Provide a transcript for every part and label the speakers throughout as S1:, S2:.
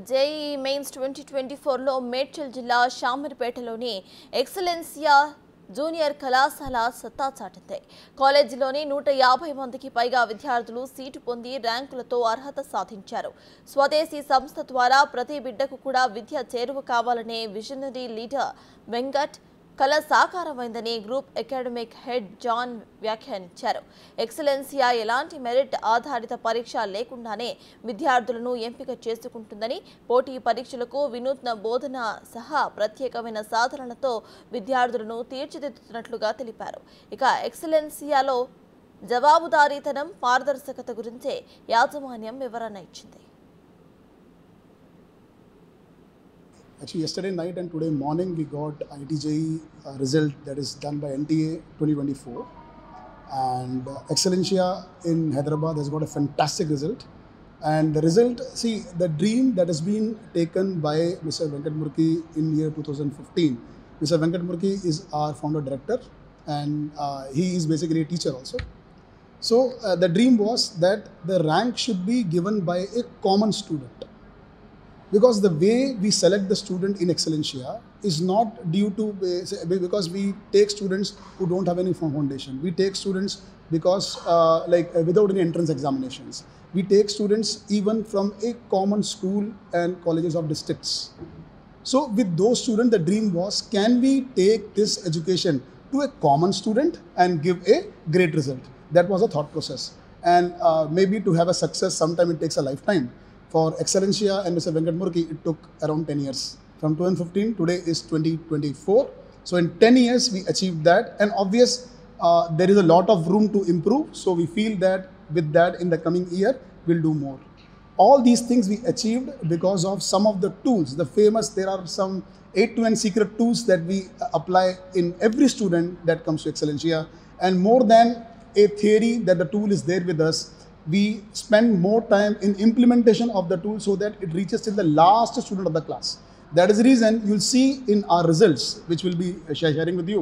S1: JEE mains 2024లో Medchal జిల్లా షామీర్పేటలోని ఎక్సలెన్సియా junior కళాశాల సత్తా చాటింది. కాలేజీలోని 150 మందికి పైగా విద్యార్థులు సీటు పొంది ర్యాంకులతో అర్హత సాధించారు. స్వదేశీ సంస్థ ద్వారా ప్రతి బిడ్డకు కూడా విద్య చేరువ కావాలనే విజనరీ లీడర్ వెంకట్ కళ సాకారమైందని గ్రూప్ అకాడమిక్ హెడ్ జాన్ వ్యాఖ్యానించారు. ఎక్సలెన్సియా ఎలాంటి మెరిట్ ఆధారిత పరీక్ష లేకుండానే విద్యార్థులను ఎంపిక చేసుకుంటుందని, పోటీ పరీక్షలకు వినూత్న బోధన సహా ప్రత్యేకమైన సాధనలతో విద్యార్థులను తీర్చిదిద్దుతున్నట్లుగా తెలిపారు. ఇక ఎక్సలెన్సియాలో జవాబుదారీతనం, పారదర్శకత గురించే యాజమాన్యం వివరణ ఇచ్చింది.
S2: Actually, yesterday night and today morning we got IIT-JEE result that is done by NTA 2024, and Excellencia in Hyderabad has got a fantastic result. And the result, see, the dream that has been taken by Mr. Venkat Murki in year 2015. Mr. Venkat Murki is our founder director, and he is basically a teacher also. So the dream was that the rank should be given by a common student. Because the way we select the student in Excellencia is not due to because we take students who don't have any foundation. We take students because without any entrance examinations. We take students even from a common school and colleges of districts. So with those students, the dream was, can we take this education to a common student and give a great result? That was a thought process. And maybe to have a success, sometime it takes a lifetime. For Excellencia and Mr. Venkat Murki, it took around 10 years. From 2015, today is 2024. So in 10 years, we achieved that. And obvious, there is a lot of room to improve. So we feel that with that, in the coming year, we'll do more. All these things we achieved because of some of the tools. The famous, there are some 8 to 9 secret tools that we apply in every student that comes to Excellencia. And more than a theory that the tool is there with us, we spend more time in implementation of the tool so that it reaches till the last student of the class. That is the reason you'll see in our results, which we'll be sharing with you.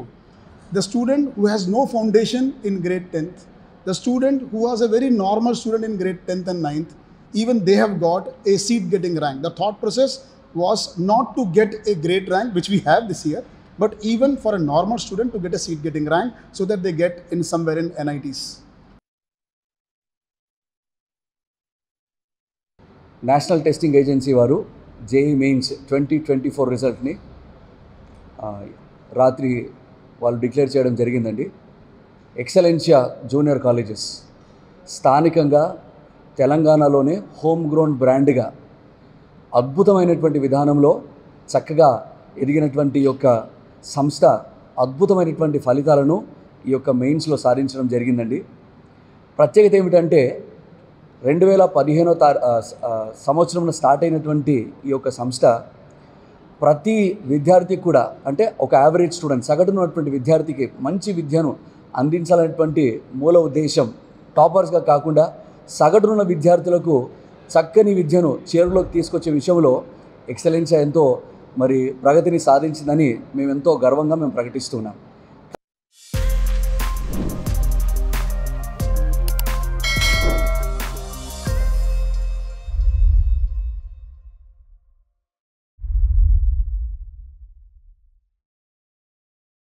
S2: The student who has no foundation in grade 10th, the student who was a very normal student in grade 10th and 9th, even they have got a seat getting rank. The thought process was not to get a great rank, which we have this year, but even for a normal student to get a seat getting rank so that they get in somewhere in NITs.
S3: National testing agency వారు JEE mains 2024 రిజల్ట్ని రాత్రి వాళ్ళు declare చేయడం జరిగిందండి. ఎక్సలెన్సియా junior colleges స్థానికంగా తెలంగాణలోనే home grown బ్రాండ్గా అద్భుతమైనటువంటి విధానంలో చక్కగా ఎదిగినటువంటి యొక్క సంస్థ అద్భుతమైనటువంటి ఫలితాలను ఈ యొక్క మెయిన్స్లో సాధించడం జరిగిందండి. ప్రత్యేకత ఏమిటంటే 2015 సంవత్సరంలో స్టార్ట్ అయినటువంటి ఈ యొక్క సంస్థ ప్రతి విద్యార్థికి కూడా, అంటే ఒక యావరేజ్ స్టూడెంట్, సగటునటువంటి విద్యార్థికి మంచి విద్యను అందించాలనేటువంటి మూల ఉద్దేశం, టాపర్స్గా కాకుండా సగటునున్న విద్యార్థులకు చక్కని విద్యను చేరులోకి తీసుకొచ్చే విషయంలో ఎక్సలెన్సియా ఎంతో ప్రగతిని సాధించిందని మేము ఎంతో గర్వంగా ప్రకటిస్తున్నాం.